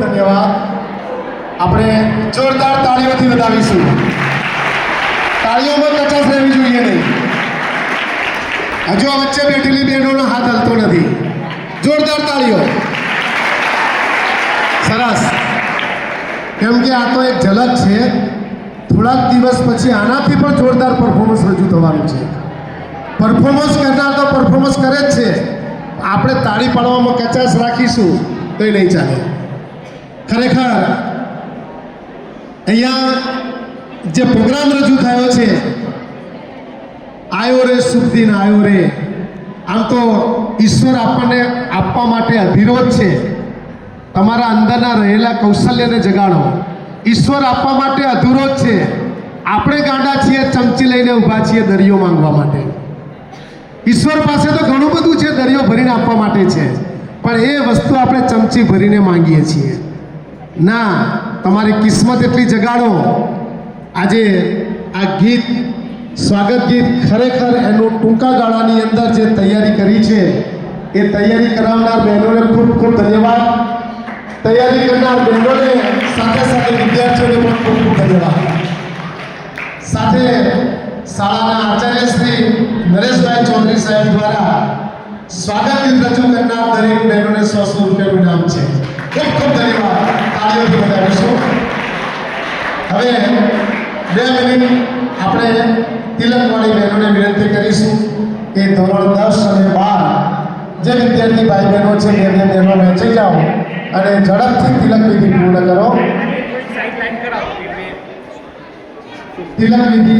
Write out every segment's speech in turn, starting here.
ધન્યવાદ. આપણે જોરદાર તાળીઓથી વધાવીશું. તાળીઓમાં કચાશ રહેવી જોઈએ નહીં. હજુ આ વચ્ચે બેઠેલી બહેનોનો હાથ હલતો નથી. જોરદાર તાળીઓ. સરસ. કેમ કે આ તો એક ઝલક છે. થોડાક દિવસ પછી આનાથી પણ જોરદાર પરફોર્મન્સ રજૂ થવાનું છે. પરફોર્મન્સ કરનાર તો પરફોર્મન્સ કરે જ છે. આપણે તાળી પાડવામાં કચાશ રાખીશું તો એ નહીં ચાલે. ખરેખર અહીંયા જે પ્રોગ્રામ રજૂ થયો છે, આયો રે શુભ દિન આયો રે, આમ તો ઈશ્વર આપણને આપવા માટે અધિરોધ છે. તમારા અંદરના રહેલા કૌશલ્યને જગાડો. ઈશ્વર આપવા માટે અધૂરો જ છે. આપણે ગાંડા છીએ, ચમચી લઈને ઊભા છીએ દરિયો માંગવા માટે. ઈશ્વર પાસે તો ઘણું બધું છે દરિયો ભરીને આપવા માટે છે, પણ એ વસ્તુ આપણે ચમચી ભરીને માંગીએ છીએ. ના, તમારી કિસ્મત એટલી જગાડો. આજે આ ગીત, સ્વાગત ગીત, ખરેખર એનું ટૂંકા ગાળાની અંદર જે તૈયારી કરી છે એ તૈયારી કરાવનાર બહેનોને ખૂબ ખૂબ ધન્યવાદ. તૈયારી કરનાર બહેનોને સાથે સાથે વિદ્યાર્થીઓને પણ ખૂબ ખૂબ ધન્યવાદ. સાથે શાળાના આચાર્ય શ્રી નરેશભાઈ ચૌધરી સાહેબ દ્વારા સ્વાગત ગીત રજૂ કરનાર દરેક બહેનોને 100 રૂપિયાનું ઇનામ છે. ખૂબ ખૂબ ધન્યવાદ. તાળીઓથી વધાવીશું. હવે 2 મિનિટ આપણે તિલકવાળી બહેનોને વિનંતી કરીશું કે ધોરણ 10 અને 12 જે વિદ્યાર્થી ભાઈ બહેનો છે એ બહેનો વહેંચાઈ જાઓ અને ઝડપથી તિલક વિધિ પૂર્ણ કરો. તિલક વિધિ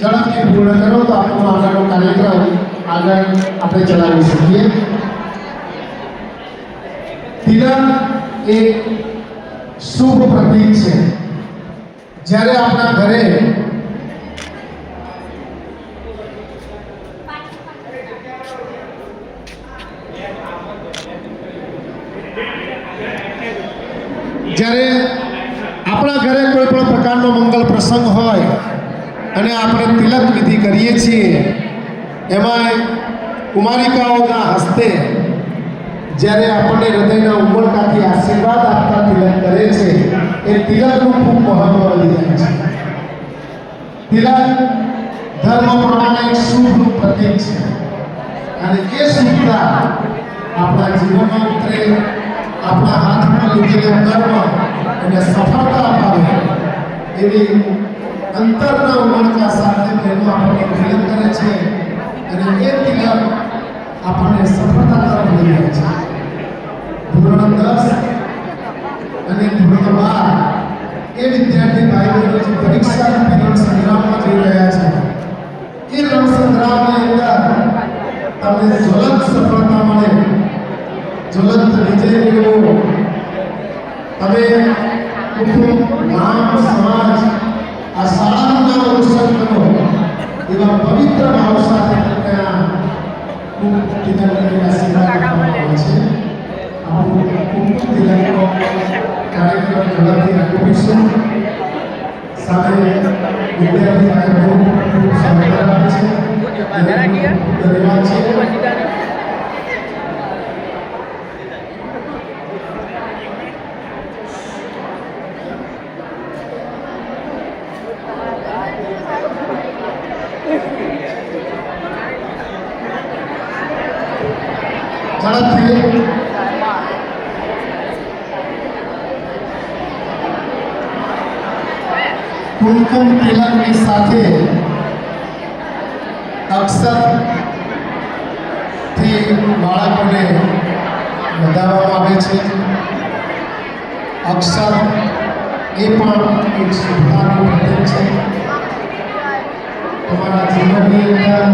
ઝડપથી પૂર્ણ કરો તો આપણો આગળનો કાર્યક્રમ આગળ આપણે ચલાવી શકીએ. તિલક એ શુભ પ્રતીક છે. જ્યારે આપણા ઘરે કોઈ પણ પ્રકારનો મંગલ પ્રસંગ હોય અને આપણે તિલક વિધિ કરીએ છીએ, એમાં કુમારિકાઓના હસ્તે જ્યારે આપણને હૃદયના ઉમળકાથી આશીર્વાદ આપતા તિલક કરે છે, એ તિલકનું ખૂબ મહત્વ વધી જાય છે. તિલક ધર્મ પ્રમાણે એક શુભ પ્રતીક છે અને એ શુભતા આપણા જીવનમાં ઉતરે, આપણા હાથમાં લીધેલો કર્મ અને સફળતા અપાવે એવી અંતરના ઉમળકા સાથે બહેનો આપણને તિલક કરે છે અને એ તિલક આપણને સફળતા તરફ લઈ જાય છે. ધોરણ 10 અને ધોરણ 12 એ વિદ્યાર્થી ભાઈ બહેનો જે પરીક્ષા રણ સંગ્રામમાં જઈ રહ્યા છે, એ રણ સંગ્રામની અંદર તમને જ્વલંત સફળતા મળે, જ્વલંત વિજય મેળવો. તમે કુટુંબ, ગામ, સમાજ, આ શાળાનું નામ રોશન કરો એવા પવિત્ર ભાવ સાથે ત્યાં ખૂબ તિલકની આશીર્વાદ આપવામાં આવે છે. આપણું ખૂબ તિલકનો કાર્યક્રમ ઝડપથી રાખીશું. સાથે વિદ્યાર્થી ભાઈઓ ખૂબ સ્વાગત આપે છે. ધન્યવાદ છે. કુમકુમ તિલકની સાથે અક્ષરથી બાળકોને વધારવામાં આવે છે. અક્ષર એ પણ એક શુભતાનું પ્રતીક છે. તમારા જીવનની અંદર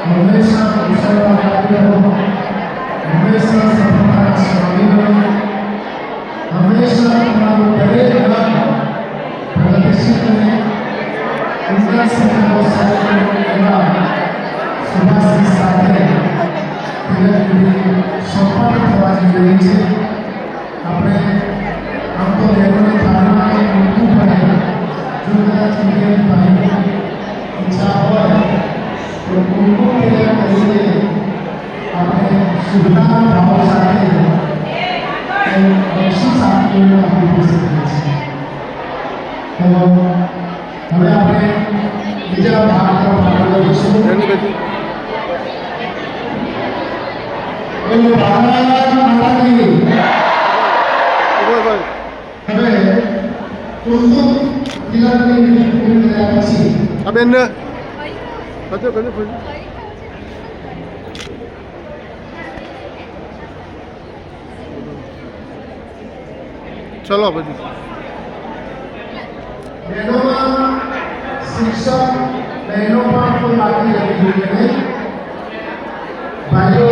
હંમેશા કુશળતા રાખી રહો, હંમેશા સફળતાના સ્વામી રહો, હંમેશા તમારું દરેક કામ પ્રગતિશીલ અને ઉજ્જવળ સંકલ્પો સાથે એવા સુભાષિત સાથે તિલક વિધિ સંપન્ન થવા જઈ રહી છે. આપણે આમ તો બહેનોને ધારણા મૂકવું પડે. જો કદાચ ભાઈની ઈચ્છા હોય તો કુમકુમ તિલક કરીને આપણે શુભતાના ભાવ સાથે બક્ષિસ આપીને કરીશું. બોલો ભારત માતા કી. હવે કુલસુમ તિલકની વિધિ પૂરી કર્યા પછી આ બેન ને બધું ચલો બધું બહેનોમાં શિક્ષક બહેનો પણ કોઈ બાકી રહેવી જોઈએ નહીં. ભાઈઓ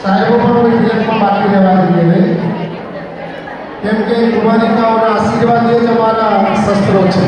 સાહેબો પણ કોઈ તિલકમાં બાકી રહેવા જોઈએ નહીં. કેમ કે કુમારિકાઓના આશીર્વાદ એ જ અમારા શસ્ત્રો છે.